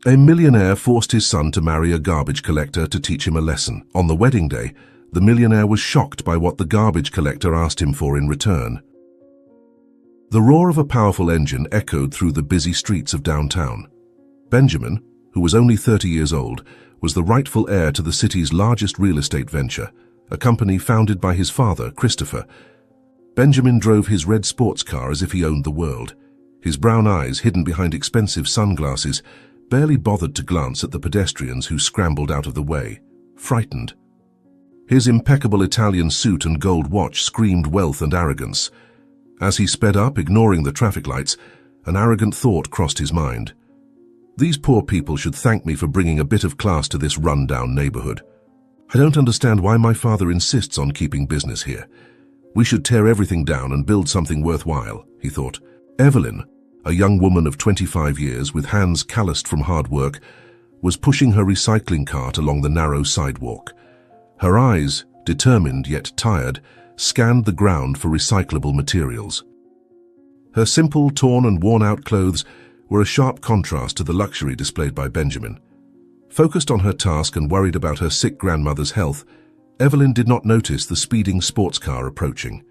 A millionaire forced his son to marry a garbage collector to teach him a lesson. On the wedding day, the millionaire was shocked by what the garbage collector asked him for in return. The roar of a powerful engine echoed through the busy streets of downtown. Benjamin, who was only 30 years old, was the rightful heir to the city's largest real estate venture, a company founded by his father, Christopher. Benjamin drove his red sports car as if he owned the world. His brown eyes, hidden behind expensive sunglasses, barely bothered to glance at the pedestrians who scrambled out of the way, frightened. His impeccable Italian suit and gold watch screamed wealth and arrogance. As he sped up, ignoring the traffic lights, an arrogant thought crossed his mind. These poor people should thank me for bringing a bit of class to this run-down neighborhood. I don't understand why my father insists on keeping business here. We should tear everything down and build something worthwhile, he thought. Evelyn, a young woman of 25 years with hands calloused from hard work, was pushing her recycling cart along the narrow sidewalk. Her eyes, determined yet tired, scanned the ground for recyclable materials. Her simple, torn and worn-out clothes were a sharp contrast to the luxury displayed by Benjamin. Focused on her task and worried about her sick grandmother's health, Evelyn did not notice the speeding sports car approaching.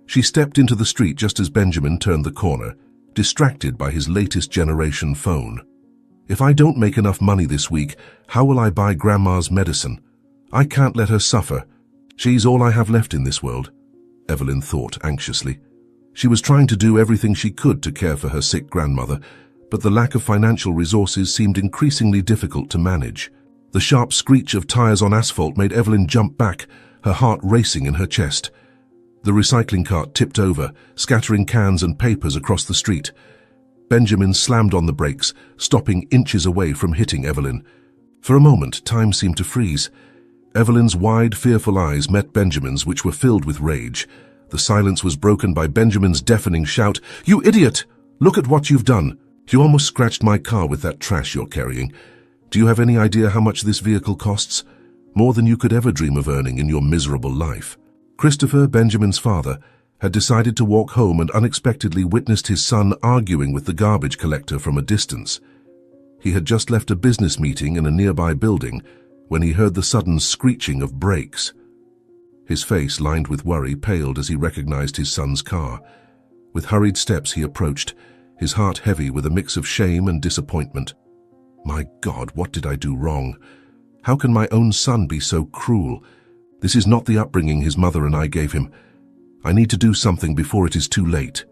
She stepped into the street just as Benjamin turned the corner, distracted by his latest generation phone. If I don't make enough money this week, how will I buy Grandma's medicine? I can't let her suffer. She's all I have left in this world, Evelyn thought anxiously. She was trying to do everything she could to care for her sick grandmother, but the lack of financial resources seemed increasingly difficult to manage. The sharp screech of tires on asphalt made Evelyn jump back, her heart racing in her chest. The recycling cart tipped over, scattering cans and papers across the street. Benjamin slammed on the brakes, stopping inches away from hitting Evelyn. For a moment, time seemed to freeze. Evelyn's wide, fearful eyes met Benjamin's, which were filled with rage. The silence was broken by Benjamin's deafening shout, "You idiot! Look at what you've done! You almost scratched my car with that trash you're carrying. Do you have any idea how much this vehicle costs? More than you could ever dream of earning in your miserable life." Christopher, Benjamin's father, had decided to walk home and unexpectedly witnessed his son arguing with the garbage collector from a distance. He had just left a business meeting in a nearby building when he heard the sudden screeching of brakes. His face, lined with worry, paled as he recognized his son's car. With hurried steps he approached, his heart heavy with a mix of shame and disappointment. My God, what did I do wrong? How can my own son be so cruel? This is not the upbringing his mother and I gave him. I need to do something before it is too late,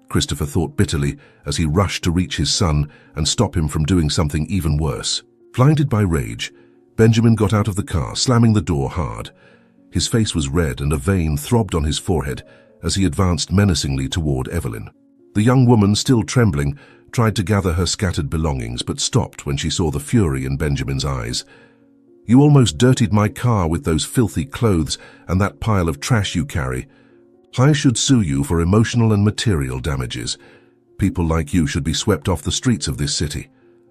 Christopher thought bitterly as he rushed to reach his son and stop him from doing something even worse. Blinded by rage, Benjamin got out of the car, slamming the door hard. His face was red and a vein throbbed on his forehead as he advanced menacingly toward Evelyn. The young woman, still trembling, tried to gather her scattered belongings but stopped when she saw the fury in Benjamin's eyes. "You almost dirtied my car with those filthy clothes and that pile of trash you carry. I should sue you for emotional and material damages. People like you should be swept off the streets of this city.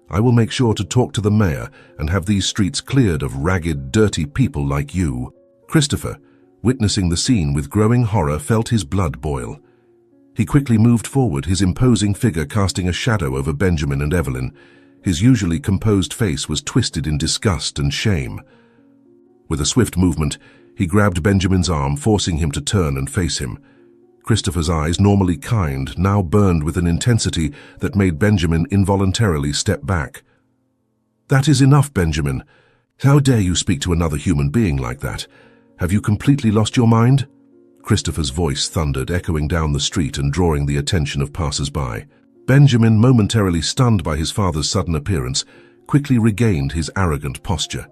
I will make sure to talk to the mayor and have these streets cleared of ragged, dirty people like you." Christopher, witnessing the scene with growing horror, felt his blood boil. He quickly moved forward, his imposing figure casting a shadow over Benjamin and Evelyn. His usually composed face was twisted in disgust and shame. With a swift movement, he grabbed Benjamin's arm, forcing him to turn and face him. Christopher's eyes, normally kind, now burned with an intensity that made Benjamin involuntarily step back. "That is enough, Benjamin. How dare you speak to another human being like that? Have you completely lost your mind?" Christopher's voice thundered, echoing down the street and drawing the attention of passers-by. Benjamin, momentarily stunned by his father's sudden appearance, quickly regained his arrogant posture.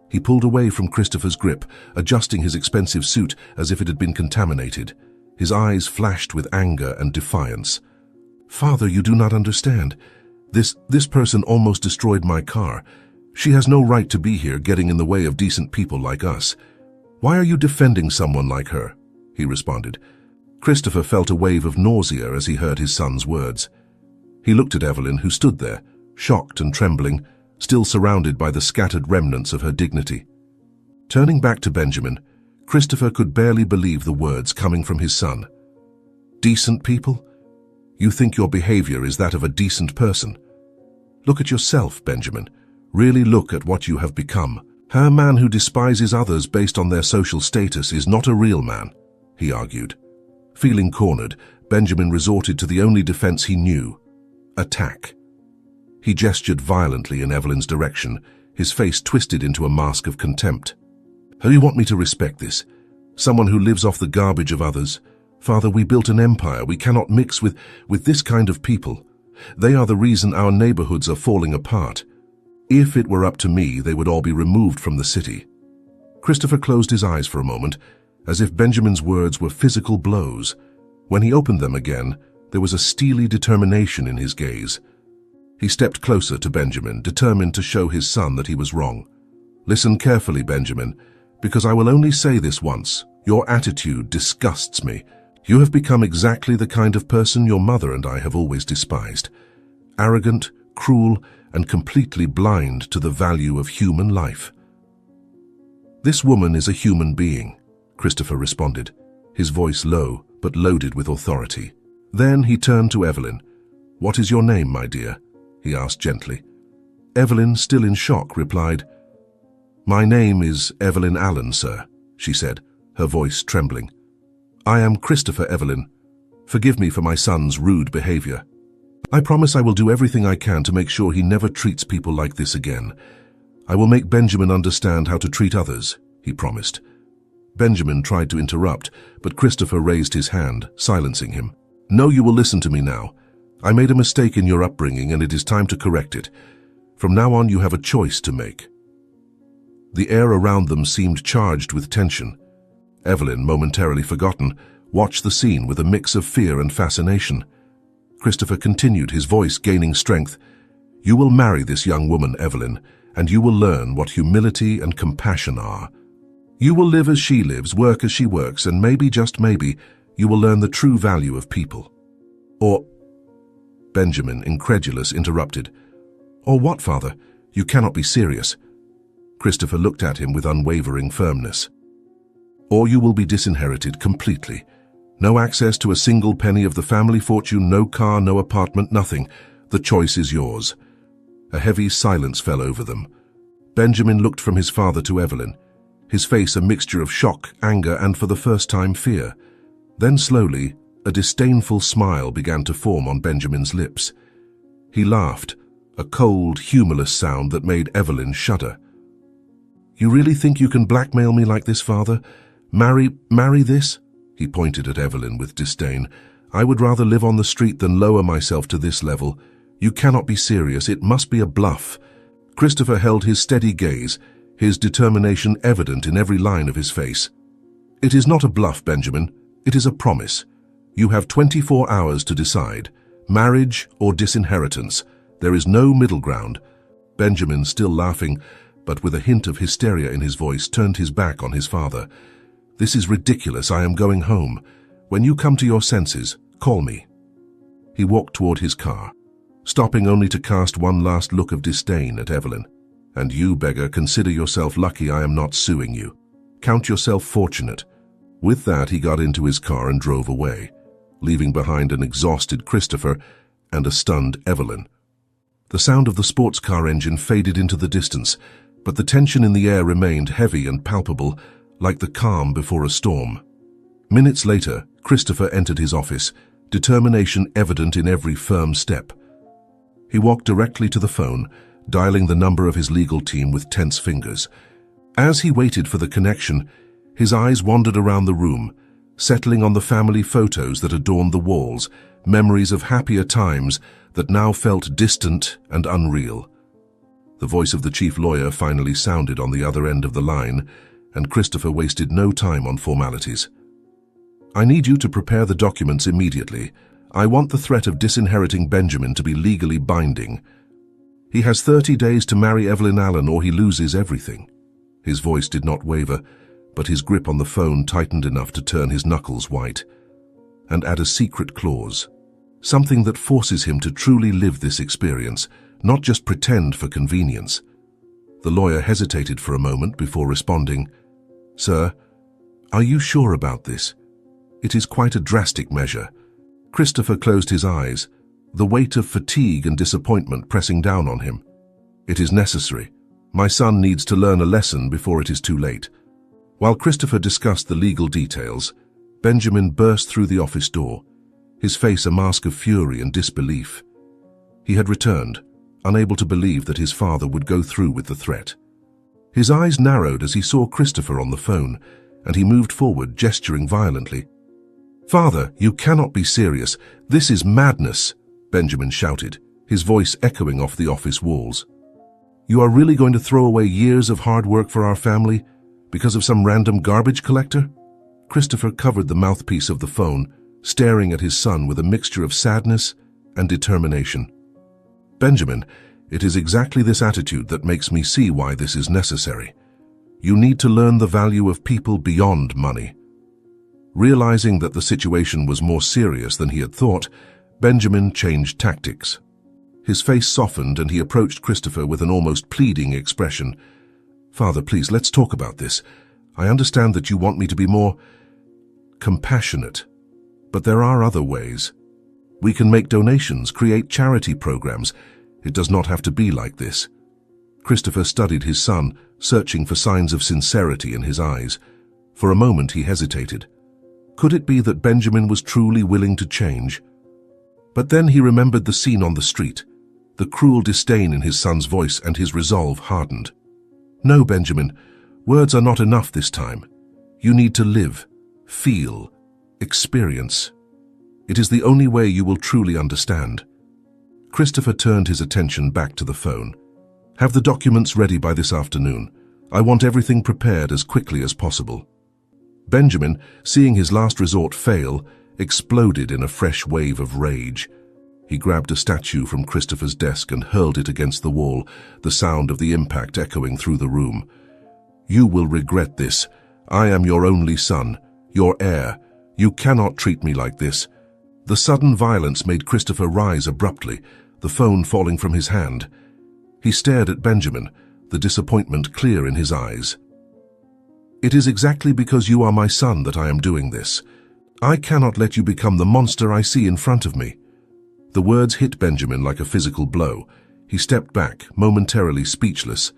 He pulled away from Christopher's grip, adjusting his expensive suit as if it had been contaminated. His eyes flashed with anger and defiance. "Father, you do not understand. This person almost destroyed my car. She has no right to be here getting in the way of decent people like us. Why are you defending someone like her?" he responded. Christopher felt a wave of nausea as he heard his son's words. He looked at Evelyn, who stood there, shocked and trembling, still surrounded by the scattered remnants of her dignity. Turning back to Benjamin, Christopher could barely believe the words coming from his son. "Decent people? You think your behavior is that of a decent person? Look at yourself, Benjamin. Really look at what you have become. A man who despises others based on their social status is not a real man, he argued. Feeling cornered, Benjamin resorted to the only defense he knew: attack. He gestured violently in Evelyn's direction, his face twisted into a mask of contempt. "How do you want me to respect this? Someone who lives off the garbage of others? Father, we built an empire. We cannot mix with this kind of people. They are the reason our neighborhoods are falling apart. If it were up to me, they would all be removed from the city." Christopher closed his eyes for a moment, as if Benjamin's words were physical blows. When he opened them again, there was a steely determination in his gaze. He stepped closer to Benjamin, determined to show his son that he was wrong. "Listen carefully, Benjamin, because I will only say this once. Your attitude disgusts me. You have become exactly the kind of person your mother and I have always despised. Arrogant, cruel, and completely blind to the value of human life." "This woman is a human being," Christopher responded, his voice low but loaded with authority. Then he turned to Evelyn. "What is your name, my dear?" he asked gently. Evelyn, still in shock, replied, "My name is Evelyn Allen, sir," she said, her voice trembling. "I am Christopher, Evelyn. Forgive me for my son's rude behavior. I promise I will do everything I can to make sure he never treats people like this again. I will make Benjamin understand how to treat others," he promised. Benjamin tried to interrupt, but Christopher raised his hand, silencing him. "No, you will listen to me now. I made a mistake in your upbringing, and it is time to correct it. From now on, you have a choice to make." The air around them seemed charged with tension. Evelyn, momentarily forgotten, watched the scene with a mix of fear and fascination. Christopher continued, his voice gaining strength. "You will marry this young woman, Evelyn, and you will learn what humility and compassion are. You will live as she lives, work as she works, and maybe, just maybe, you will learn the true value of people." "Or—" Benjamin, incredulous, interrupted. "Or what, father? You cannot be serious." Christopher looked at him with unwavering firmness. "Or you will be disinherited completely. No access to a single penny of the family fortune, no car, no apartment, nothing. The choice is yours." A heavy silence fell over them. Benjamin looked from his father to Evelyn, his face a mixture of shock, anger, and for the first time fear. Then slowly, a disdainful smile began to form on Benjamin's lips. He laughed, a cold, humorless sound that made Evelyn shudder. "You really think you can blackmail me like this, father? Marry this?" He pointed at Evelyn with disdain. "I would rather live on the street than lower myself to this level. You cannot be serious. It must be a bluff." Christopher held his steady gaze, his determination evident in every line of his face. "It is not a bluff, Benjamin. It is a promise. You have 24 hours to decide. Marriage or disinheritance. There is no middle ground." Benjamin, still laughing, but with a hint of hysteria in his voice, turned his back on his father. "This is ridiculous. I am going home. When you come to your senses, call me." He walked toward his car, stopping only to cast one last look of disdain at Evelyn. "And you, beggar, consider yourself lucky I am not suing you. Count yourself fortunate." With that, he got into his car and drove away, leaving behind an exhausted Christopher and a stunned Evelyn. The sound of the sports car engine faded into the distance, but the tension in the air remained heavy and palpable, like the calm before a storm. Minutes later, Christopher entered his office, determination evident in every firm step. He walked directly to the phone, dialing the number of his legal team with tense fingers. As he waited for the connection, his eyes wandered around the room, settling on the family photos that adorned the walls, memories of happier times that now felt distant and unreal. The voice of the chief lawyer finally sounded on the other end of the line, and Christopher wasted no time on formalities. "I need you to prepare the documents immediately. I want the threat of disinheriting Benjamin to be legally binding. He has 30 days to marry Evelyn Allen or he loses everything." His voice did not waver, but his grip on the phone tightened enough to turn his knuckles white. "And add a secret clause, something that forces him to truly live this experience, not just pretend for convenience." The lawyer hesitated for a moment before responding, "Sir, are you sure about this? It is quite a drastic measure." Christopher closed his eyes, the weight of fatigue and disappointment pressing down on him. It is necessary. My son needs to learn a lesson before it is too late. While Christopher discussed the legal details, Benjamin burst through the office door, his face a mask of fury and disbelief. He had returned, unable to believe that his father would go through with the threat. His eyes narrowed as he saw Christopher on the phone, and he moved forward, gesturing violently. "Father, you cannot be serious. This is madness," Benjamin shouted, his voice echoing off the office walls. "You are really going to throw away years of hard work for our family because of some random garbage collector?" Christopher covered the mouthpiece of the phone, staring at his son with a mixture of sadness and determination. "Benjamin, it is exactly this attitude that makes me see why this is necessary. You need to learn the value of people beyond money." Realizing that the situation was more serious than he had thought, Benjamin changed tactics. His face softened and he approached Christopher with an almost pleading expression. "Father, please, let's talk about this. I understand that you want me to be more compassionate, but there are other ways. We can make donations, create charity programs. It does not have to be like this." Christopher studied his son, searching for signs of sincerity in his eyes. For a moment he hesitated. Could it be that Benjamin was truly willing to change? But then he remembered the scene on the street, the cruel disdain in his son's voice, and his resolve hardened. "No, Benjamin, words are not enough this time. You need to live, feel, experience. It is the only way you will truly understand." Christopher turned his attention back to the phone. "Have the documents ready by this afternoon. I want everything prepared as quickly as possible." Benjamin, seeing his last resort fail, exploded in a fresh wave of rage. He grabbed a statue from Christopher's desk and hurled it against the wall, the sound of the impact echoing through the room. "You will regret this. I am your only son, your heir. You cannot treat me like this." The sudden violence made Christopher rise abruptly, the phone falling from his hand. He stared at Benjamin, the disappointment clear in his eyes. "It is exactly because you are my son that I am doing this. I cannot let you become the monster I see in front of me." The words hit Benjamin like a physical blow. He stepped back, momentarily speechless.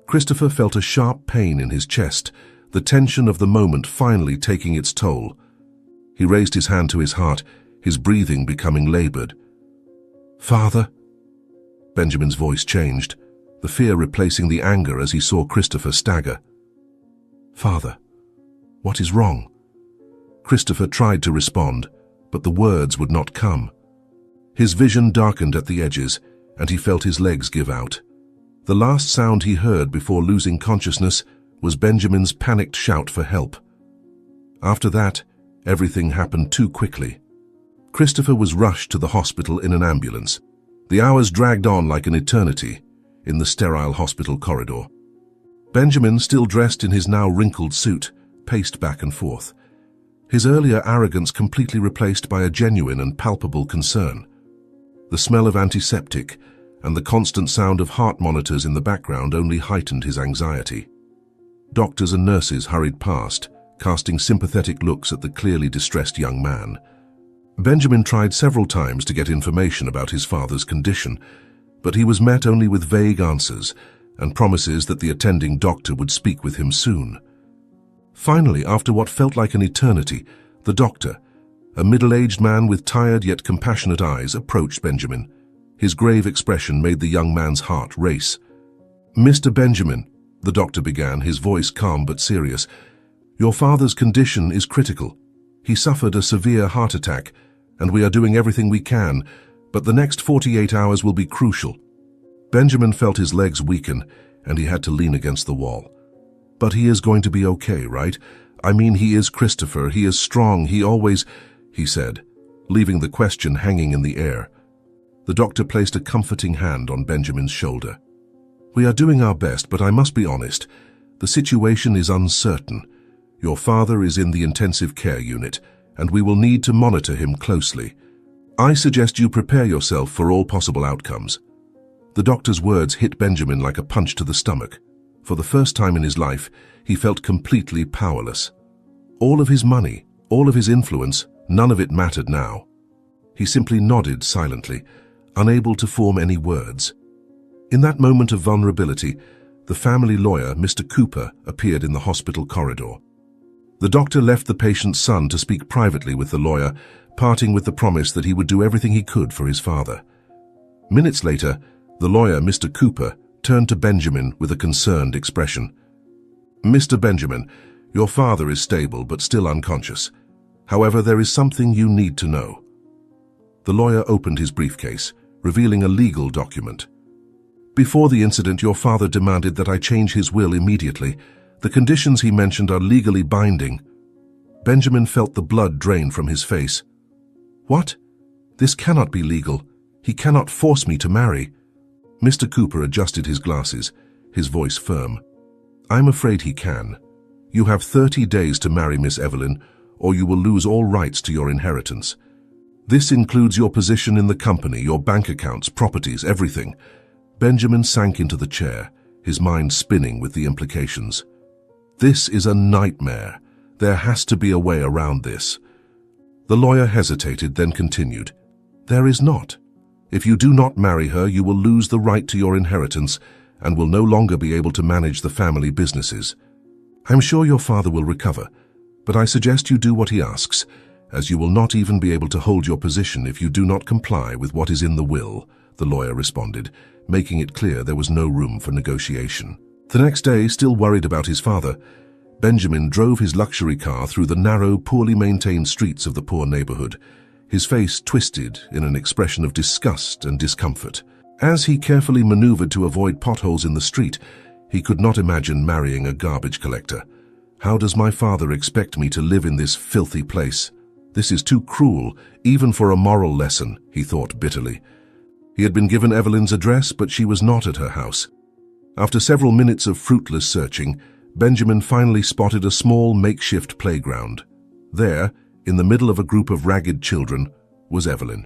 Christopher felt a sharp pain in his chest, the tension of the moment finally taking its toll. He raised his hand to his heart, his breathing becoming labored. "Father?" Benjamin's voice changed, the fear replacing the anger as he saw Christopher stagger. "Father, what is wrong?" Christopher tried to respond, but the words would not come. His vision darkened at the edges, and he felt his legs give out. The last sound he heard before losing consciousness was Benjamin's panicked shout for help. After that, everything happened too quickly. Christopher was rushed to the hospital in an ambulance. The hours dragged on like an eternity in the sterile hospital corridor. Benjamin, still dressed in his now wrinkled suit, paced back and forth, his earlier arrogance completely replaced by a genuine and palpable concern. The smell of antiseptic and the constant sound of heart monitors in the background only heightened his anxiety. Doctors and nurses hurried past, casting sympathetic looks at the clearly distressed young man. Benjamin tried several times to get information about his father's condition, but he was met only with vague answers and promises that the attending doctor would speak with him soon. Finally, after what felt like an eternity, the doctor, a middle-aged man with tired yet compassionate eyes, approached Benjamin. His grave expression made the young man's heart race. "Mr. Benjamin," the doctor began, his voice calm but serious, "your father's condition is critical. He suffered a severe heart attack, and we are doing everything we can, but the next 48 hours will be crucial." Benjamin felt his legs weaken, and he had to lean against the wall. "But he is going to be okay, right? I mean, he is Christopher, he is strong, he always," he said, leaving the question hanging in the air. The doctor placed a comforting hand on Benjamin's shoulder. "We are doing our best, but I must be honest. The situation is uncertain. Your father is in the intensive care unit, and we will need to monitor him closely. I suggest you prepare yourself for all possible outcomes." The doctor's words hit Benjamin like a punch to the stomach. For the first time in his life, he felt completely powerless. All of his money, all of his influence, none of it mattered now. He simply nodded silently, unable to form any words. In that moment of vulnerability, the family lawyer, Mr. Cooper, appeared in the hospital corridor. The doctor left the patient's son to speak privately with the lawyer, parting with the promise that he would do everything he could for his father. Minutes later, the lawyer, Mr. Cooper, turned to Benjamin with a concerned expression. "Mr. Benjamin, your father is stable but still unconscious. However, there is something you need to know." The lawyer opened his briefcase, revealing a legal document. "Before the incident, your father demanded that I change his will immediately. The conditions he mentioned are legally binding." Benjamin felt the blood drain from his face. "What? This cannot be legal. He cannot force me to marry." Mr. Cooper adjusted his glasses, his voice firm. "I'm afraid he can. You have 30 days to marry Miss Evelyn, or you will lose all rights to your inheritance. This includes your position in the company, your bank accounts, properties, everything." Benjamin sank into the chair, his mind spinning with the implications. "This is a nightmare. There has to be a way around this." The lawyer hesitated, then continued. "There is not. If you do not marry her, you will lose the right to your inheritance and will no longer be able to manage the family businesses. I'm sure your father will recover, but I suggest you do what he asks, as you will not even be able to hold your position if you do not comply with what is in the will," the lawyer responded, making it clear there was no room for negotiation. The next day, still worried about his father, Benjamin drove his luxury car through the narrow, poorly maintained streets of the poor neighborhood, his face twisted in an expression of disgust and discomfort. As he carefully maneuvered to avoid potholes in the street, he could not imagine marrying a garbage collector. "How does my father expect me to live in this filthy place? This is too cruel, even for a moral lesson," he thought bitterly. He had been given Evelyn's address, but she was not at her house. After several minutes of fruitless searching, Benjamin finally spotted a small makeshift playground. There, in the middle of a group of ragged children, was Evelyn.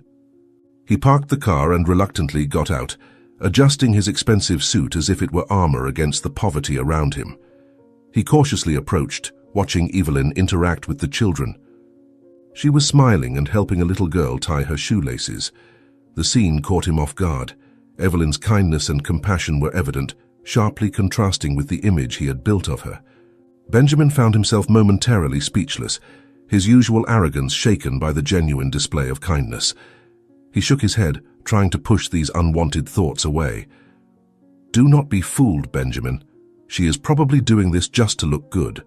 He parked the car and reluctantly got out, adjusting his expensive suit as if it were armor against the poverty around him. He cautiously approached, watching Evelyn interact with the children. She was smiling and helping a little girl tie her shoelaces. The scene caught him off guard. Evelyn's kindness and compassion were evident, sharply contrasting with the image he had built of her. Benjamin found himself momentarily speechless, his usual arrogance shaken by the genuine display of kindness. He shook his head, trying to push these unwanted thoughts away. "Do not be fooled, Benjamin. She is probably doing this just to look good.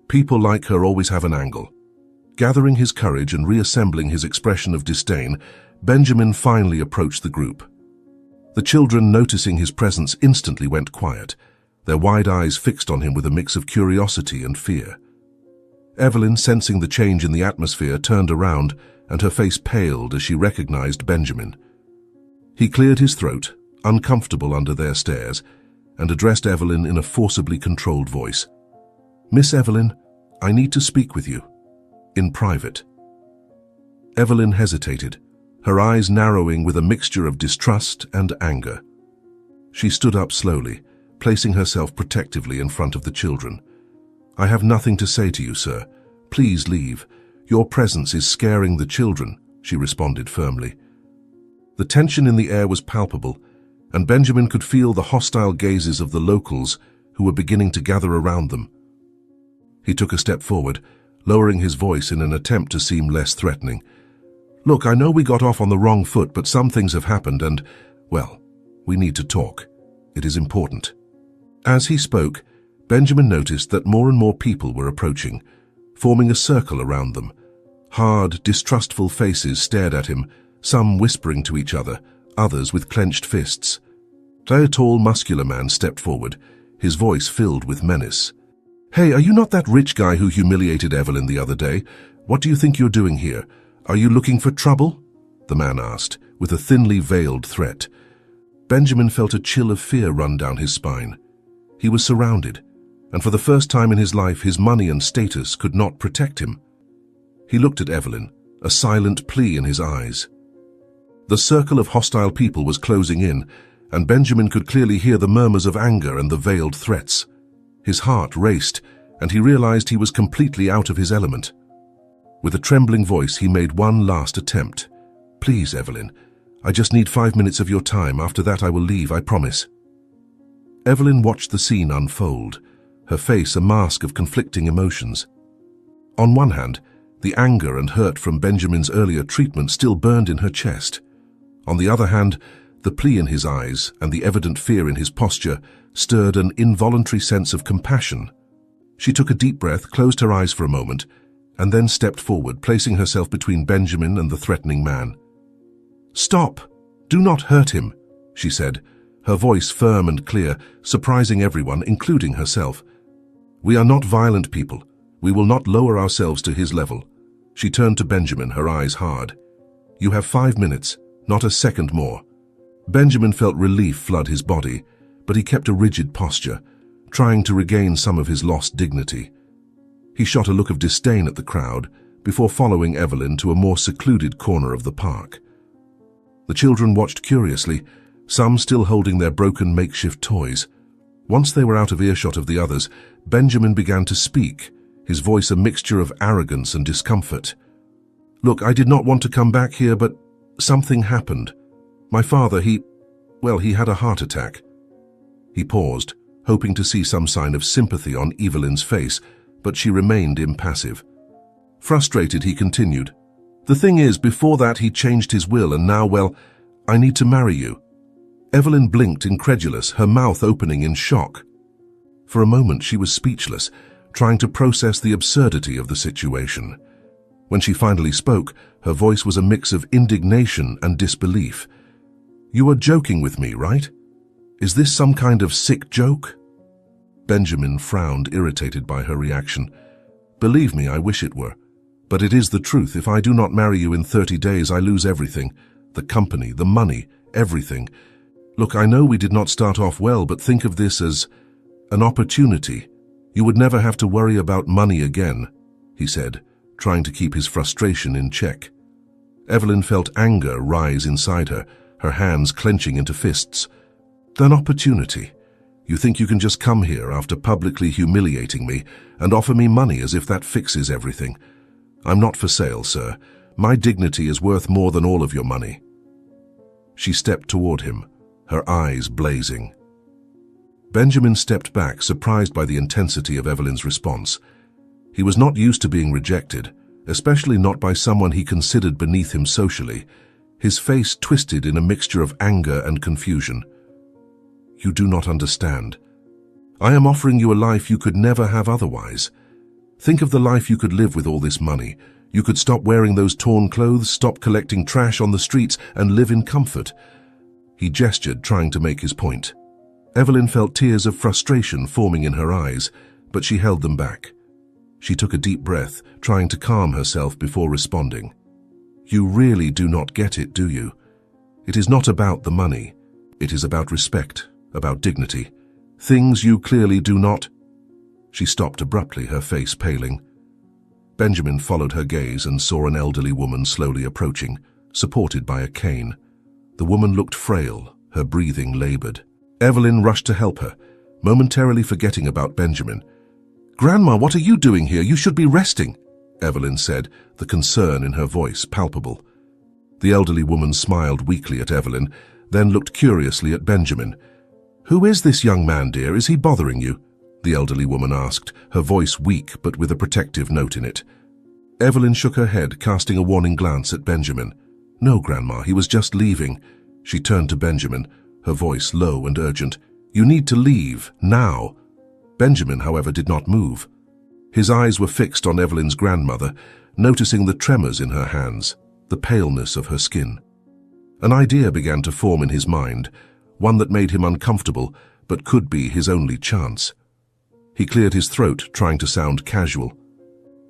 People like her always have an angle." Gathering his courage and reassembling his expression of disdain, Benjamin finally approached the group. The children, noticing his presence, instantly went quiet, their wide eyes fixed on him with a mix of curiosity and fear. Evelyn, sensing the change in the atmosphere, turned around, and her face paled as she recognized Benjamin. He cleared his throat, uncomfortable under their stares, and addressed Evelyn in a forcibly controlled voice. "Miss Evelyn, I need to speak with you. In private." Evelyn hesitated, her eyes narrowing with a mixture of distrust and anger. She stood up slowly, placing herself protectively in front of the children. "I have nothing to say to you, sir. Please leave. Your presence is scaring the children," she responded firmly. The tension in the air was palpable, and Benjamin could feel the hostile gazes of the locals who were beginning to gather around them. He took a step forward, lowering his voice in an attempt to seem less threatening. "Look, I know we got off on the wrong foot, but some things have happened and, well, we need to talk. It is important." As he spoke, Benjamin noticed that more and more people were approaching, forming a circle around them. Hard, distrustful faces stared at him, some whispering to each other, others with clenched fists. A tall, muscular man stepped forward, his voice filled with menace. "Hey, are you not that rich guy who humiliated Evelyn the other day? What do you think you're doing here? Are you looking for trouble?" the man asked, with a thinly veiled threat. Benjamin felt a chill of fear run down his spine. He was surrounded, and for the first time in his life, his money and status could not protect him. He looked at Evelyn, a silent plea in his eyes. The circle of hostile people was closing in, and Benjamin could clearly hear the murmurs of anger and the veiled threats. His heart raced, and he realized he was completely out of his element. With a trembling voice, he made one last attempt. Please, Evelyn. I just need 5 minutes of your time. After that I will leave, I promise. Evelyn watched the scene unfold, her face a mask of conflicting emotions. On one hand, the anger and hurt from Benjamin's earlier treatment still burned in her chest. On the other hand, the plea in his eyes and the evident fear in his posture stirred an involuntary sense of compassion. She took a deep breath, closed her eyes for a moment, and then stepped forward, placing herself between Benjamin and the threatening man. "Stop! Do not hurt him," she said, her voice firm and clear, surprising everyone, including herself. "We are not violent people. We will not lower ourselves to his level." She turned to Benjamin, her eyes hard. "You have 5 minutes, not a second more." Benjamin felt relief flood his body, but he kept a rigid posture, trying to regain some of his lost dignity. He shot a look of disdain at the crowd before following Evelyn to a more secluded corner of the park. The children watched curiously, some still holding their broken makeshift toys. Once they were out of earshot of the others, Benjamin began to speak, his voice a mixture of arrogance and discomfort. "Look, I did not want to come back here, but something happened. My father, he had a heart attack." He paused, hoping to see some sign of sympathy on Evelyn's face, but she remained impassive. Frustrated, he continued, "The thing is, before that he changed his will, and now, well, I need to marry you." Evelyn blinked, incredulous, her mouth opening in shock. For a moment she was speechless, trying to process the absurdity of the situation. When she finally spoke, her voice was a mix of indignation and disbelief. "You are joking with me, right? Is this some kind of sick joke?" Benjamin frowned, irritated by her reaction. "Believe me, I wish it were. But it is the truth. If I do not marry you in 30 days, I lose everything. The company, the money, everything. Look, I know we did not start off well, but think of this as an opportunity. You would never have to worry about money again," he said, trying to keep his frustration in check. Evelyn felt anger rise inside her, her hands clenching into fists. "An opportunity? You think you can just come here after publicly humiliating me and offer me money as if that fixes everything? I'm not for sale, sir. My dignity is worth more than all of your money." She stepped toward him, her eyes blazing. Benjamin stepped back, surprised by the intensity of Evelyn's response. He was not used to being rejected, especially not by someone he considered beneath him socially. His face twisted in a mixture of anger and confusion. "You do not understand. I am offering you a life you could never have otherwise. Think of the life you could live with all this money. You could stop wearing those torn clothes, stop collecting trash on the streets, and live in comfort." He gestured, trying to make his point. Evelyn felt tears of frustration forming in her eyes, but she held them back. She took a deep breath, trying to calm herself before responding. "You really do not get it, do you? It is not about the money. It is about respect, about dignity. Things you clearly do not—" She stopped abruptly, her face paling. Benjamin followed her gaze and saw an elderly woman slowly approaching, supported by a cane. The woman looked frail, her breathing labored. Evelyn rushed to help her, momentarily forgetting about Benjamin. "Grandma, what are you doing here? You should be resting," Evelyn said, the concern in her voice palpable. The elderly woman smiled weakly at Evelyn, then looked curiously at Benjamin. "Who is this young man, dear? Is he bothering you?" the elderly woman asked, her voice weak but with a protective note in it. Evelyn shook her head, casting a warning glance at Benjamin. "No, Grandma, he was just leaving." She turned to Benjamin, her voice low and urgent. "You need to leave, now." Benjamin, however, did not move. His eyes were fixed on Evelyn's grandmother, noticing the tremors in her hands, the paleness of her skin. An idea began to form in his mind, one that made him uncomfortable, but could be his only chance. He cleared his throat, trying to sound casual.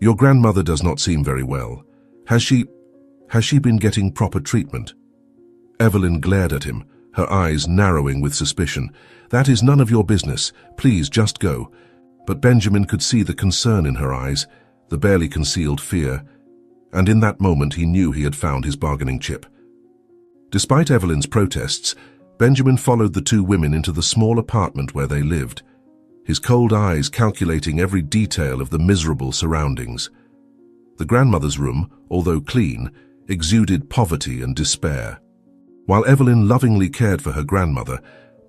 "Your grandmother does not seem very well. Has she been getting proper treatment?" Evelyn glared at him, her eyes narrowing with suspicion. "That is none of your business. Please, just go." But Benjamin could see the concern in her eyes, the barely concealed fear, and in that moment he knew he had found his bargaining chip. Despite Evelyn's protests, Benjamin followed the two women into the small apartment where they lived, his cold eyes calculating every detail of the miserable surroundings. The grandmother's room, although clean, exuded poverty and despair. While Evelyn lovingly cared for her grandmother,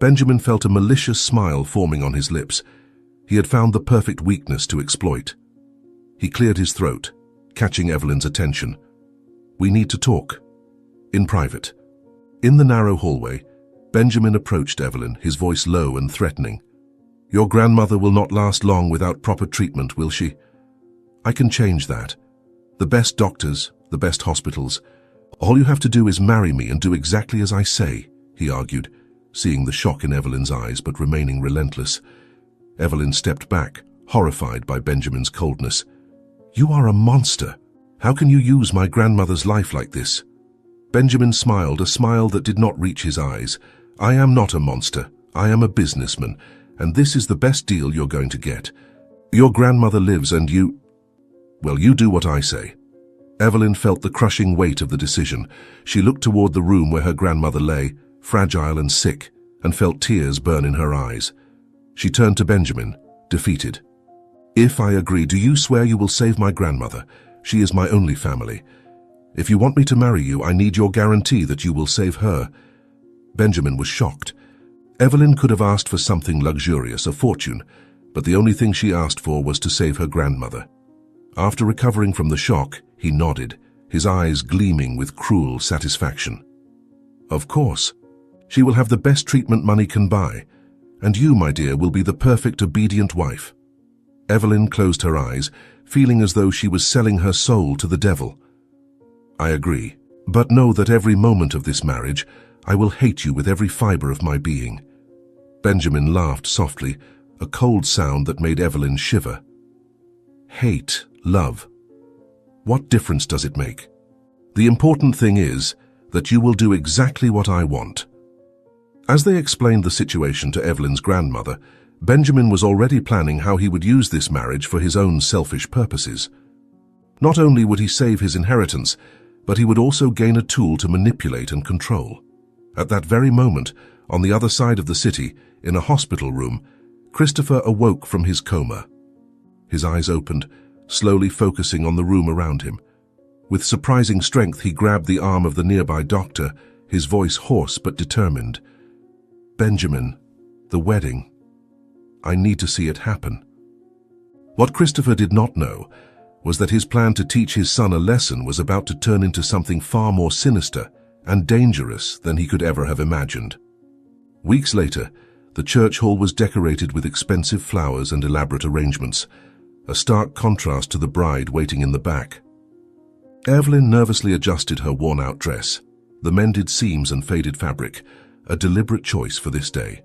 Benjamin felt a malicious smile forming on his lips. He had found the perfect weakness to exploit. He cleared his throat, catching Evelyn's attention. "We need to talk. In private." In the narrow hallway, Benjamin approached Evelyn, his voice low and threatening. "Your grandmother will not last long without proper treatment, will she? I can change that. The best doctors, the best hospitals. All you have to do is marry me and do exactly as I say," he argued, seeing the shock in Evelyn's eyes but remaining relentless. Evelyn stepped back, horrified by Benjamin's coldness. "You are a monster. How can you use my grandmother's life like this?" Benjamin smiled, a smile that did not reach his eyes. "I am not a monster. I am a businessman, and this is the best deal you're going to get. Your grandmother lives and you... Well, you do what I say." Evelyn felt the crushing weight of the decision. She looked toward the room where her grandmother lay, fragile and sick, and felt tears burn in her eyes. She turned to Benjamin, defeated. "If I agree, do you swear you will save my grandmother? She is my only family. If you want me to marry you, I need your guarantee that you will save her." Benjamin was shocked. Evelyn could have asked for something luxurious, a fortune, but the only thing she asked for was to save her grandmother. After recovering from the shock, he nodded, his eyes gleaming with cruel satisfaction. "Of course. She will have the best treatment money can buy, and you, my dear, will be the perfect obedient wife." Evelyn closed her eyes, feeling as though she was selling her soul to the devil. "I agree, but know that every moment of this marriage, I will hate you with every fiber of my being." Benjamin laughed softly, a cold sound that made Evelyn shiver. "Hate, love. What difference does it make? The important thing is that you will do exactly what I want." As they explained the situation to Evelyn's grandmother, Benjamin was already planning how he would use this marriage for his own selfish purposes. Not only would he save his inheritance, but he would also gain a tool to manipulate and control. At that very moment, on the other side of the city, in a hospital room, Christopher awoke from his coma. His eyes opened, slowly focusing on the room around him. With surprising strength, he grabbed the arm of the nearby doctor, his voice hoarse but determined. "Benjamin, the wedding. I need to see it happen." What Christopher did not know was that his plan to teach his son a lesson was about to turn into something far more sinister and dangerous than he could ever have imagined. Weeks later, the church hall was decorated with expensive flowers and elaborate arrangements, a stark contrast to the bride waiting in the back. Evelyn nervously adjusted her worn-out dress, the mended seams and faded fabric, a deliberate choice for this day.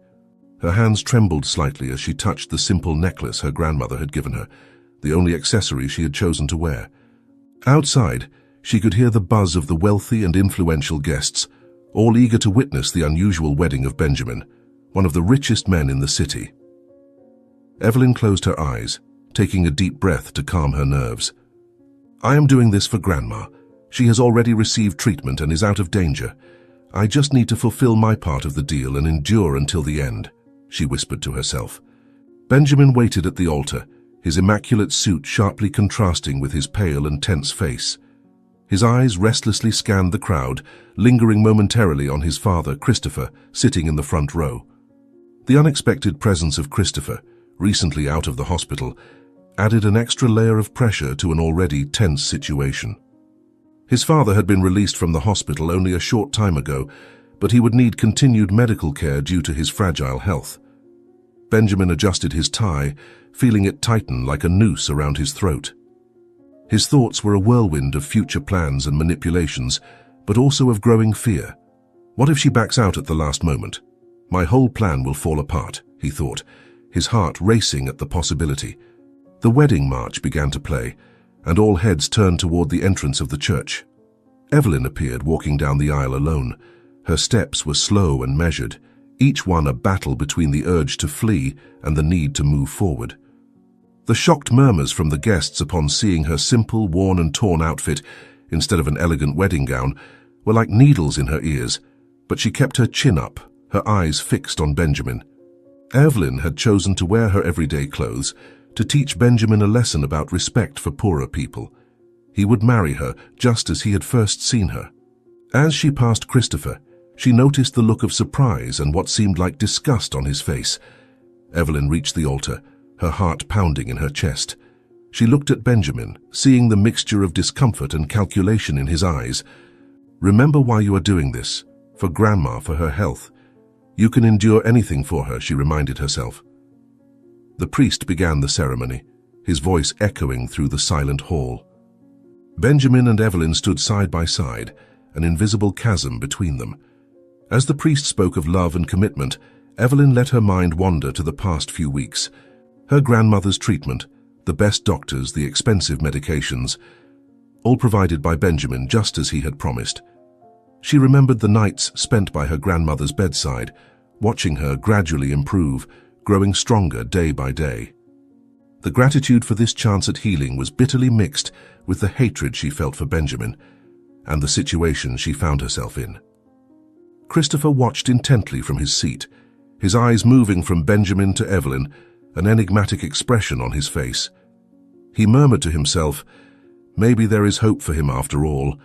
Her hands trembled slightly as she touched the simple necklace her grandmother had given her, the only accessory she had chosen to wear. Outside, she could hear the buzz of the wealthy and influential guests, all eager to witness the unusual wedding of Benjamin, one of the richest men in the city. Evelyn closed her eyes, taking a deep breath to calm her nerves. "I am doing this for Grandma. She has already received treatment and is out of danger. I just need to fulfill my part of the deal and endure until the end," she whispered to herself. Benjamin waited at the altar, his immaculate suit sharply contrasting with his pale and tense face. His eyes restlessly scanned the crowd, lingering momentarily on his father, Christopher, sitting in the front row. The unexpected presence of Christopher, recently out of the hospital, added an extra layer of pressure to an already tense situation. His father had been released from the hospital only a short time ago, but he would need continued medical care due to his fragile health. Benjamin adjusted his tie, feeling it tighten like a noose around his throat. His thoughts were a whirlwind of future plans and manipulations, but also of growing fear. What if she backs out at the last moment? My whole plan will fall apart, he thought, his heart racing at the possibility. The wedding march began to play, and all heads turned toward the entrance of the church. Evelyn appeared walking down the aisle alone. Her steps were slow and measured, each one a battle between the urge to flee and the need to move forward. The shocked murmurs from the guests upon seeing her simple, worn and torn outfit instead of an elegant wedding gown were like needles in her ears, but she kept her chin up, her eyes fixed on Benjamin. Evelyn had chosen to wear her everyday clothes to teach Benjamin a lesson about respect for poorer people. He would marry her just as he had first seen her. As she passed Christopher, she noticed the look of surprise and what seemed like disgust on his face. Evelyn reached the altar, her heart pounding in her chest. She looked at Benjamin, seeing the mixture of discomfort and calculation in his eyes. "Remember why you are doing this. For Grandma, for her health. You can endure anything for her," she reminded herself. The priest began the ceremony, his voice echoing through the silent hall. Benjamin and Evelyn stood side by side, an invisible chasm between them. As the priest spoke of love and commitment, Evelyn let her mind wander to the past few weeks. Her grandmother's treatment, the best doctors, the expensive medications, all provided by Benjamin just as he had promised. She remembered the nights spent by her grandmother's bedside, watching her gradually improve, growing stronger day by day. The gratitude for this chance at healing was bitterly mixed with the hatred she felt for Benjamin and the situation she found herself in. Christopher watched intently from his seat, his eyes moving from Benjamin to Evelyn, an enigmatic expression on his face. He murmured to himself, "Maybe there is hope for him after all.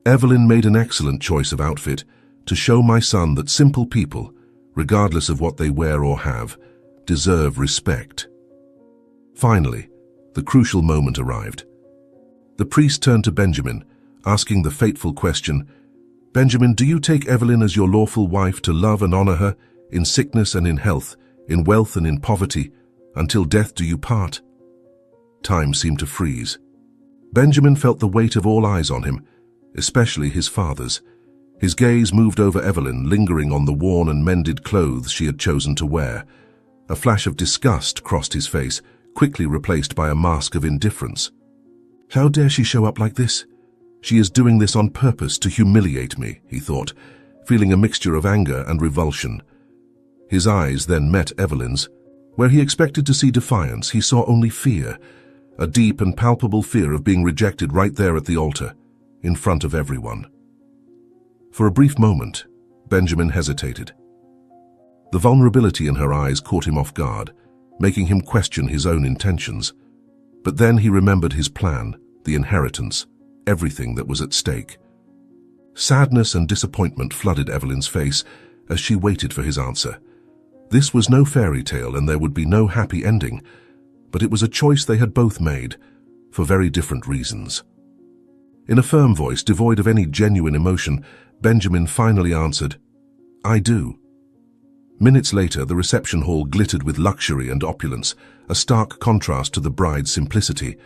Evelyn made an excellent choice of outfit to show my son that simple people, regardless of what they wear or have, deserve respect." Finally, the crucial moment arrived. The priest turned to Benjamin, asking the fateful question, "Benjamin, do you take Evelyn as your lawful wife to love and honor her, in sickness and in health, in wealth and in poverty, until death do you part?" Time seemed to freeze. Benjamin felt the weight of all eyes on him, especially his father's. His gaze moved over Evelyn, lingering on the worn and mended clothes she had chosen to wear. A flash of disgust crossed his face, quickly replaced by a mask of indifference. "How dare she show up like this? She is doing this on purpose to humiliate me," he thought, feeling a mixture of anger and revulsion. His eyes then met Evelyn's. Where he expected to see defiance, he saw only fear, a deep and palpable fear of being rejected right there at the altar, in front of everyone. For a brief moment, Benjamin hesitated. The vulnerability in her eyes caught him off guard, making him question his own intentions. But then he remembered his plan, the inheritance, everything that was at stake. Sadness and disappointment flooded Evelyn's face as she waited for his answer. This was no fairy tale and there would be no happy ending, but it was a choice they had both made, for very different reasons. In a firm voice, devoid of any genuine emotion, Benjamin finally answered, "I do." Minutes later, the reception hall glittered with luxury and opulence, a stark contrast to the bride's simplicity.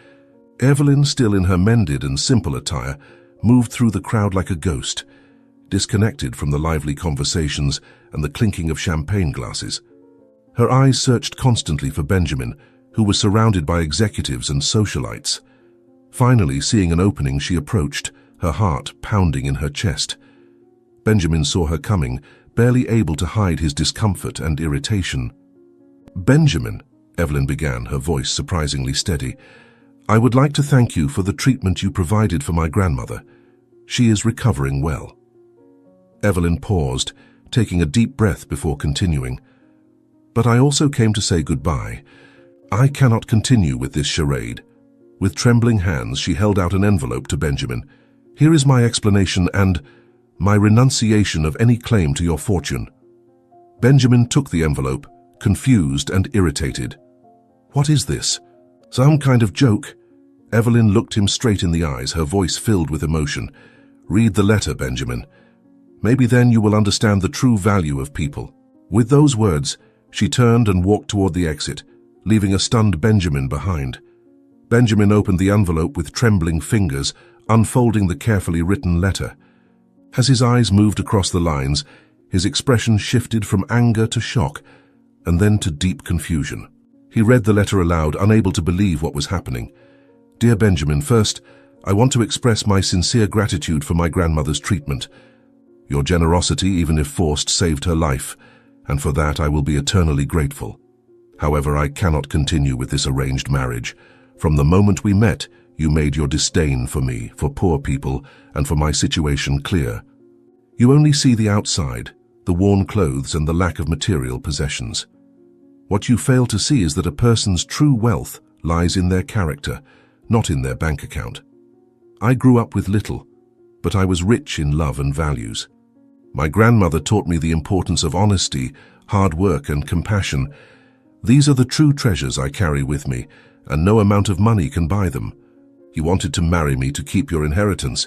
Evelyn, still in her mended and simple attire, moved through the crowd like a ghost, disconnected from the lively conversations and the clinking of champagne glasses. Her eyes searched constantly for Benjamin, who was surrounded by executives and socialites. Finally, seeing an opening, she approached, her heart pounding in her chest. Benjamin saw her coming, barely able to hide his discomfort and irritation. "Benjamin," Evelyn began, her voice surprisingly steady, "I would like to thank you for the treatment you provided for my grandmother. She is recovering well." Evelyn paused, taking a deep breath before continuing. "But I also came to say goodbye. I cannot continue with this charade." With trembling hands, she held out an envelope to Benjamin. "Here is my explanation and my renunciation of any claim to your fortune." Benjamin took the envelope, confused and irritated. "What is this? Some kind of joke?" Evelyn looked him straight in the eyes, her voice filled with emotion. "Read the letter, Benjamin. Maybe then you will understand the true value of people." With those words, she turned and walked toward the exit, leaving a stunned Benjamin behind. Benjamin opened the envelope with trembling fingers, unfolding the carefully written letter. As his eyes moved across the lines, his expression shifted from anger to shock, and then to deep confusion. He read the letter aloud, unable to believe what was happening. "Dear Benjamin, first, I want to express my sincere gratitude for my grandmother's treatment. Your generosity, even if forced, saved her life, and for that I will be eternally grateful. However, I cannot continue with this arranged marriage. From the moment we met, you made your disdain for me, for poor people, and for my situation clear. You only see the outside, the worn clothes and the lack of material possessions. What you fail to see is that a person's true wealth lies in their character, not in their bank account. I grew up with little, but I was rich in love and values. My grandmother taught me the importance of honesty, hard work, and compassion. These are the true treasures I carry with me, and no amount of money can buy them. You wanted to marry me to keep your inheritance,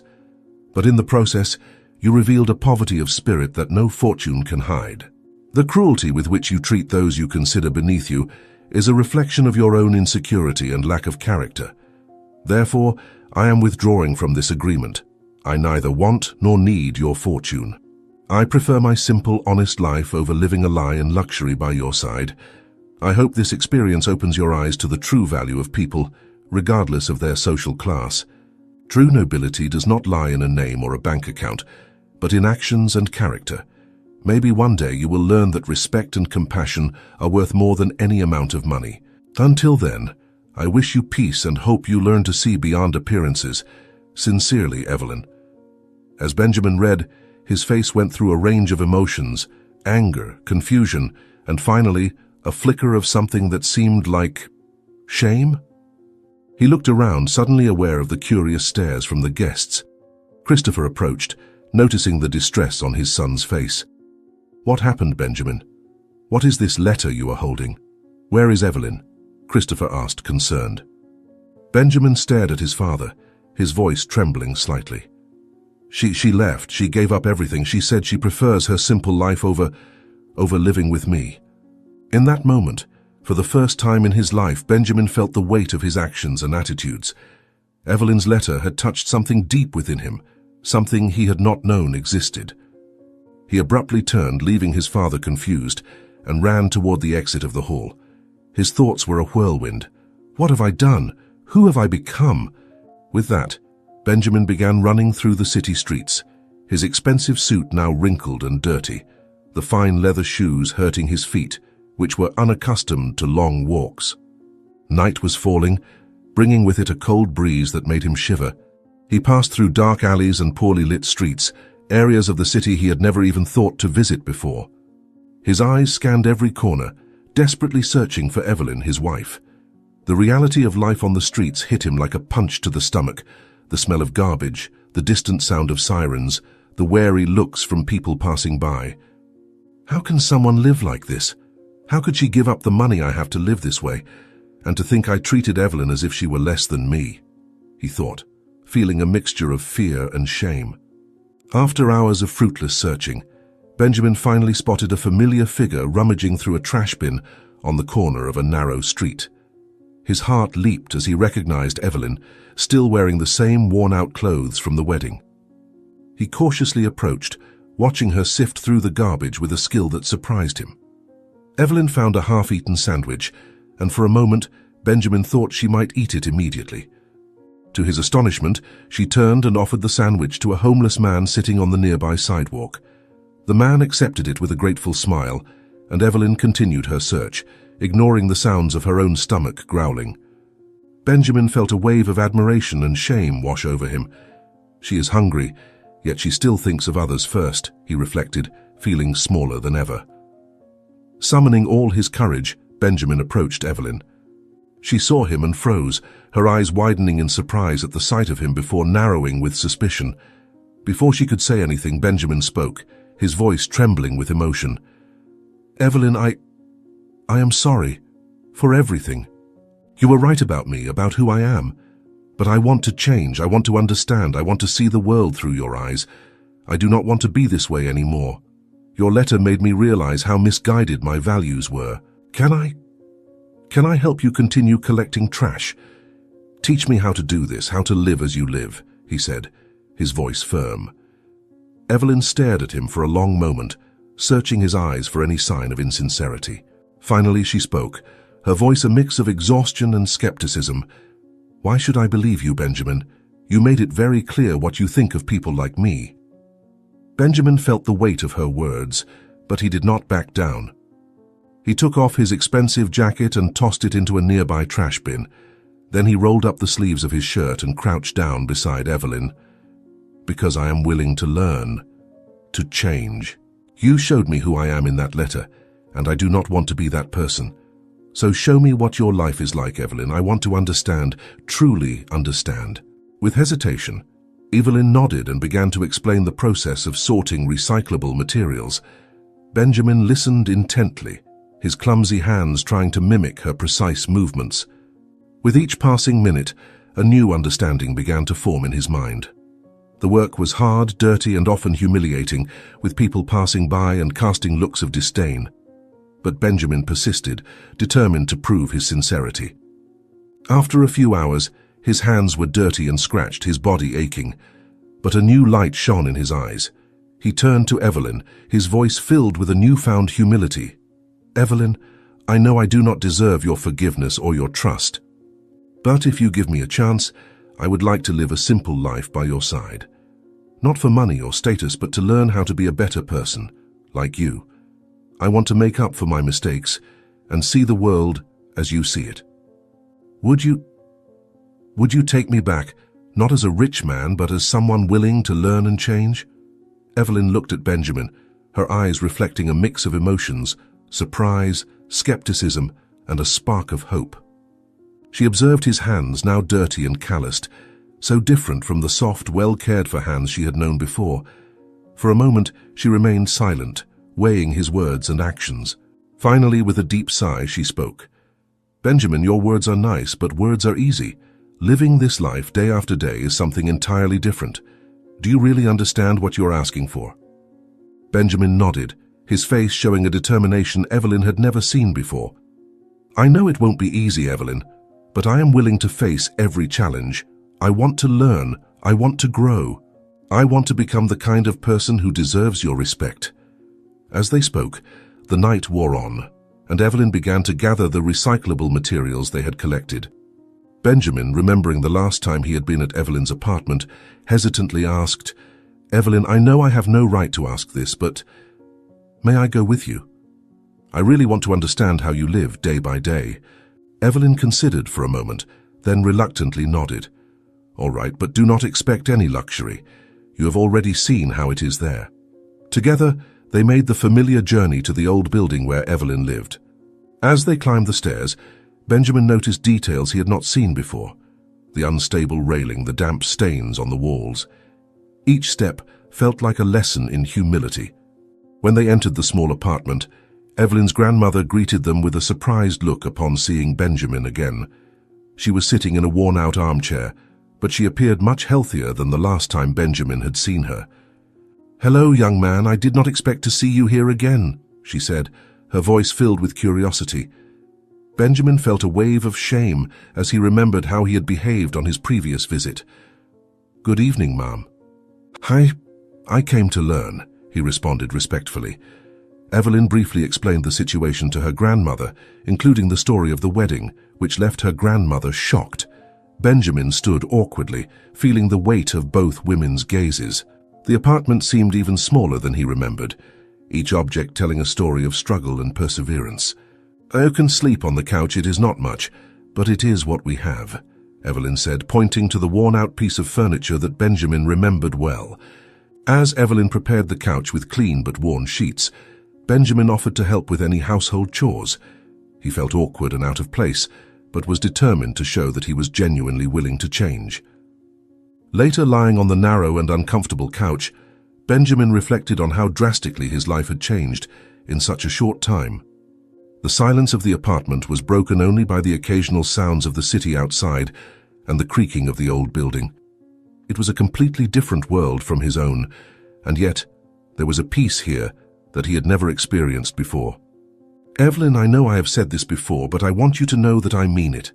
but in the process, you revealed a poverty of spirit that no fortune can hide. The cruelty with which you treat those you consider beneath you is a reflection of your own insecurity and lack of character. Therefore, I am withdrawing from this agreement. I neither want nor need your fortune. I prefer my simple, honest life over living a lie and luxury by your side. I hope this experience opens your eyes to the true value of people, regardless of their social class. True nobility does not lie in a name or a bank account, but in actions and character. Maybe one day you will learn that respect and compassion are worth more than any amount of money. Until then, I wish you peace and hope you learn to see beyond appearances. Sincerely, Evelyn. As Benjamin read, his face went through a range of emotions: anger, confusion, and finally, a flicker of something that seemed like shame. He looked around, suddenly aware of the curious stares from the guests. Christopher approached, noticing the distress on his son's face. "What happened, Benjamin? What is this letter you are holding? Where is Evelyn?" Christopher asked, concerned. Benjamin stared at his father, his voice trembling slightly. She left. She gave up everything. She said she prefers her simple life over living with me." In that moment, for the first time in his life, Benjamin felt the weight of his actions and attitudes. Evelyn's letter had touched something deep within him, something he had not known existed. He abruptly turned, leaving his father confused, and ran toward the exit of the hall. His thoughts were a whirlwind. What have I done? Who have I become? With that, Benjamin began running through the city streets, his expensive suit now wrinkled and dirty, the fine leather shoes hurting his feet, which were unaccustomed to long walks. Night was falling, bringing with it a cold breeze that made him shiver. He passed through dark alleys and poorly lit streets, areas of the city he had never even thought to visit before. His eyes scanned every corner, desperately searching for Evelyn, his wife. The reality of life on the streets hit him like a punch to the stomach. The smell of garbage, the distant sound of sirens, the wary looks from people passing by. How can someone live like this? How could she give up the money I have to live this way, and to think I treated Evelyn as if she were less than me? He thought, feeling a mixture of fear and shame. After hours of fruitless searching, Benjamin finally spotted a familiar figure rummaging through a trash bin on the corner of a narrow street. His heart leaped as he recognized Evelyn, still wearing the same worn-out clothes from the wedding. He cautiously approached, watching her sift through the garbage with a skill that surprised him. Evelyn found a half-eaten sandwich, and for a moment, Benjamin thought she might eat it immediately. To his astonishment, she turned and offered the sandwich to a homeless man sitting on the nearby sidewalk. The man accepted it with a grateful smile, and Evelyn continued her search, ignoring the sounds of her own stomach growling. Benjamin felt a wave of admiration and shame wash over him. She is hungry, yet she still thinks of others first, he reflected, feeling smaller than ever. Summoning all his courage, Benjamin approached Evelyn. She saw him and froze, her eyes widening in surprise at the sight of him before narrowing with suspicion. Before she could say anything, Benjamin spoke, his voice trembling with emotion. "Evelyn, I am sorry. For everything. You were right about me, about who I am. But I want to change, I want to understand, I want to see the world through your eyes. I do not want to be this way anymore. Your letter made me realize how misguided my values were. Can I help you continue collecting trash? Teach me how to do this, how to live as you live," he said, his voice firm. Evelyn stared at him for a long moment, searching his eyes for any sign of insincerity. Finally she spoke, her voice a mix of exhaustion and skepticism. "Why should I believe you, Benjamin? You made it very clear what you think of people like me." Benjamin felt the weight of her words, but he did not back down. He took off his expensive jacket and tossed it into a nearby trash bin. Then he rolled up the sleeves of his shirt and crouched down beside Evelyn. "Because I am willing to learn, to change. You showed me who I am in that letter, and I do not want to be that person. So show me what your life is like, Evelyn. I want to understand, truly understand." With hesitation, Evelyn nodded and began to explain the process of sorting recyclable materials. Benjamin listened intently, his clumsy hands trying to mimic her precise movements. With each passing minute, a new understanding began to form in his mind. The work was hard, dirty, and often humiliating, with people passing by and casting looks of disdain. But Benjamin persisted, determined to prove his sincerity. After a few hours, his hands were dirty and scratched, his body aching. But a new light shone in his eyes. He turned to Evelyn, his voice filled with a newfound humility. "Evelyn, I know I do not deserve your forgiveness or your trust. But if you give me a chance, I would like to live a simple life by your side. Not for money or status, but to learn how to be a better person, like you. I want to make up for my mistakes and see the world as you see it. Would you take me back, not as a rich man, but as someone willing to learn and change?" Evelyn looked at Benjamin, her eyes reflecting a mix of emotions, surprise, skepticism, and a spark of hope. She observed his hands, now dirty and calloused, so different from the soft, well-cared-for hands she had known before. For a moment, she remained silent, weighing his words and actions. Finally, with a deep sigh, she spoke. "Benjamin, your words are nice, but words are easy. Living this life day after day is something entirely different. Do you really understand what you're asking for?" Benjamin nodded, his face showing a determination Evelyn had never seen before. "I know it won't be easy, Evelyn, but I am willing to face every challenge. I want to learn. I want to grow. I want to become the kind of person who deserves your respect." As they spoke, the night wore on, and Evelyn began to gather the recyclable materials they had collected. Benjamin, remembering the last time he had been at Evelyn's apartment, hesitantly asked, "Evelyn, I know I have no right to ask this, but may I go with you? I really want to understand how you live day by day." Evelyn considered for a moment, then reluctantly nodded. "All right, but do not expect any luxury. You have already seen how it is there." Together, they made the familiar journey to the old building where Evelyn lived. As they climbed the stairs, Benjamin noticed details he had not seen before. The unstable railing, the damp stains on the walls. Each step felt like a lesson in humility. When they entered the small apartment, Evelyn's grandmother greeted them with a surprised look upon seeing Benjamin again. She was sitting in a worn-out armchair, but she appeared much healthier than the last time Benjamin had seen her. "Hello, young man, I did not expect to see you here again," she said, her voice filled with curiosity. Benjamin felt a wave of shame as he remembered how he had behaved on his previous visit. "Good evening, Ma'am." I came to learn," he responded respectfully. Evelyn briefly explained the situation to her grandmother, including the story of the wedding, which left her grandmother shocked. Benjamin stood awkwardly, feeling the weight of both women's gazes. The apartment seemed even smaller than he remembered, each object telling a story of struggle and perseverance. "You can sleep on the couch, it is not much, but it is what we have," Evelyn said, pointing to the worn-out piece of furniture that Benjamin remembered well. As Evelyn prepared the couch with clean but worn sheets, Benjamin offered to help with any household chores. He felt awkward and out of place, but was determined to show that he was genuinely willing to change. Later, lying on the narrow and uncomfortable couch, Benjamin reflected on how drastically his life had changed in such a short time. The silence of the apartment was broken only by the occasional sounds of the city outside and the creaking of the old building. It was a completely different world from his own, and yet there was a peace here that he had never experienced before. "Evelyn, I know I have said this before, but I want you to know that I mean it.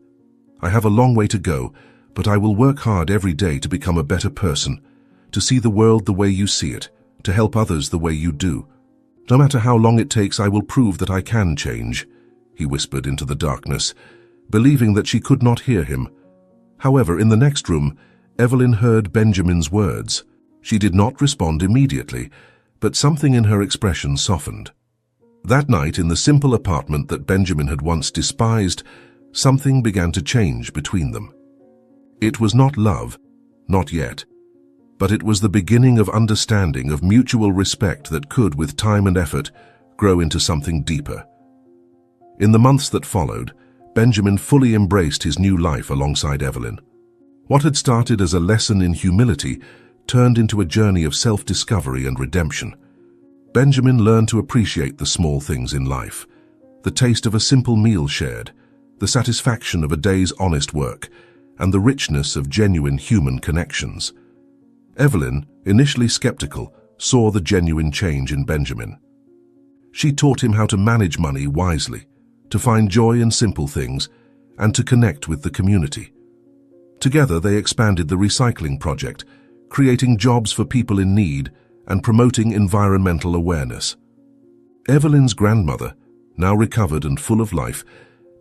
I have a long way to go, but I will work hard every day to become a better person, to see the world the way you see it, to help others the way you do. No matter how long it takes, I will prove that I can change," he whispered into the darkness, believing that she could not hear him. However, in the next room, Evelyn heard Benjamin's words. She did not respond immediately, but something in her expression softened. That night, in the simple apartment that Benjamin had once despised, something began to change between them. It was not love, not yet, but it was the beginning of understanding, of mutual respect that could, with time and effort, grow into something deeper. In the months that followed, Benjamin fully embraced his new life alongside Evelyn. What had started as a lesson in humility turned into a journey of self-discovery and redemption. Benjamin learned to appreciate the small things in life, the taste of a simple meal shared, the satisfaction of a day's honest work, and the richness of genuine human connections. Evelyn, initially skeptical, saw the genuine change in Benjamin. She taught him how to manage money wisely, to find joy in simple things, and to connect with the community. Together they expanded the recycling project, creating jobs for people in need and promoting environmental awareness. Evelyn's grandmother, now recovered and full of life,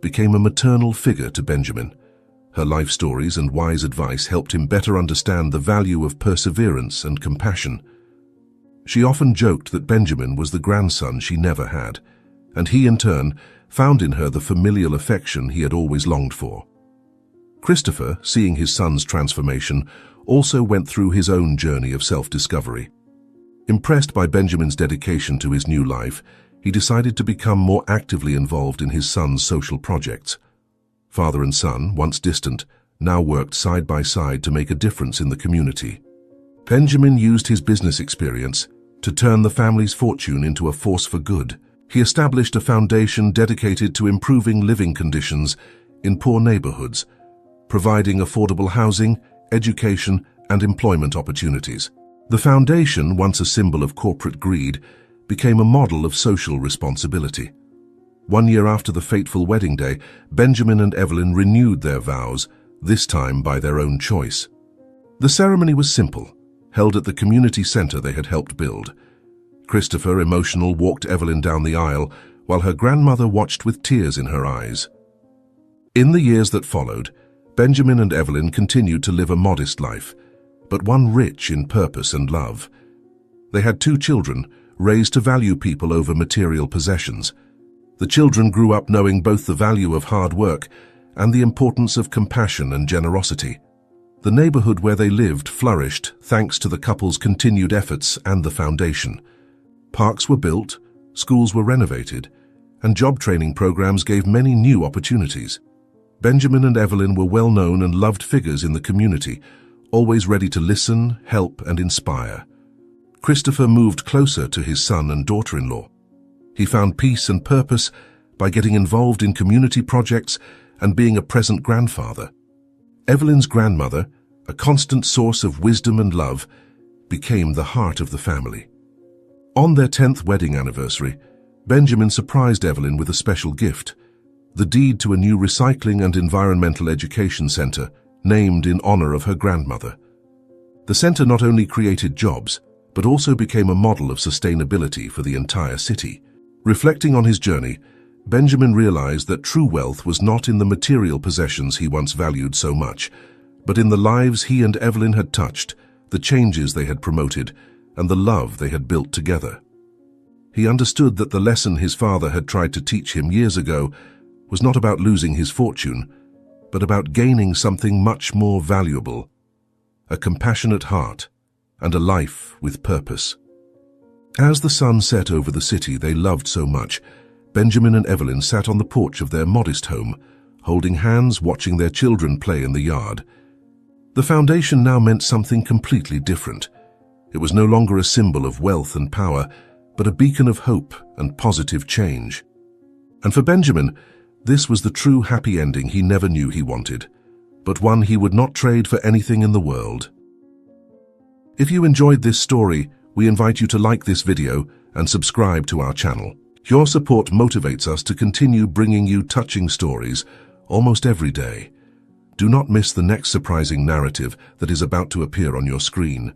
became a maternal figure to Benjamin. Her life stories and wise advice helped him better understand the value of perseverance and compassion. She often joked that Benjamin was the grandson she never had, and he in turn found in her the familial affection he had always longed for. Christopher, seeing his son's transformation, also went through his own journey of self-discovery. Impressed by Benjamin's dedication to his new life, he decided to become more actively involved in his son's social projects. Father and son, once distant, now worked side by side to make a difference in the community. Benjamin used his business experience to turn the family's fortune into a force for good. He established a foundation dedicated to improving living conditions in poor neighborhoods, providing affordable housing, education, and employment opportunities. The foundation, once a symbol of corporate greed, became a model of social responsibility. 1 year after the fateful wedding day, Benjamin and Evelyn renewed their vows, this time by their own choice. The ceremony was simple, held at the community center they had helped build. Christopher, emotional, walked Evelyn down the aisle, while her grandmother watched with tears in her eyes. In the years that followed, Benjamin and Evelyn continued to live a modest life, but one rich in purpose and love. They had 2 children, raised to value people over material possessions. The children grew up knowing both the value of hard work and the importance of compassion and generosity. The neighborhood where they lived flourished thanks to the couple's continued efforts and the foundation. Parks were built, schools were renovated, and job training programs gave many new opportunities. Benjamin and Evelyn were well-known and loved figures in the community, always ready to listen, help, and inspire. Christopher moved closer to his son and daughter-in-law. He found peace and purpose by getting involved in community projects and being a present grandfather. Evelyn's grandmother, a constant source of wisdom and love, became the heart of the family. On their 10th wedding anniversary, Benjamin surprised Evelyn with a special gift, the deed to a new recycling and environmental education center named in honor of her grandmother. The center not only created jobs, but also became a model of sustainability for the entire city. Reflecting on his journey, Benjamin realized that true wealth was not in the material possessions he once valued so much, but in the lives he and Evelyn had touched, the changes they had promoted, and the love they had built together. He understood that the lesson his father had tried to teach him years ago was not about losing his fortune, but about gaining something much more valuable, a compassionate heart and a life with purpose. As the sun set over the city they loved so much, Benjamin and Evelyn sat on the porch of their modest home, holding hands, watching their children play in the yard. The foundation now meant something completely different. It was no longer a symbol of wealth and power, but a beacon of hope and positive change. And for Benjamin, this was the true happy ending he never knew he wanted, but one he would not trade for anything in the world. If you enjoyed this story, we invite you to like this video and subscribe to our channel. Your support motivates us to continue bringing you touching stories almost every day. Do not miss the next surprising narrative that is about to appear on your screen.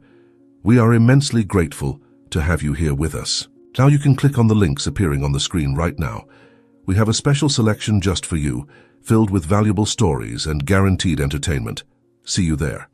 We are immensely grateful to have you here with us. Now you can click on the links appearing on the screen right now. We have a special selection just for you, filled with valuable stories and guaranteed entertainment. See you there.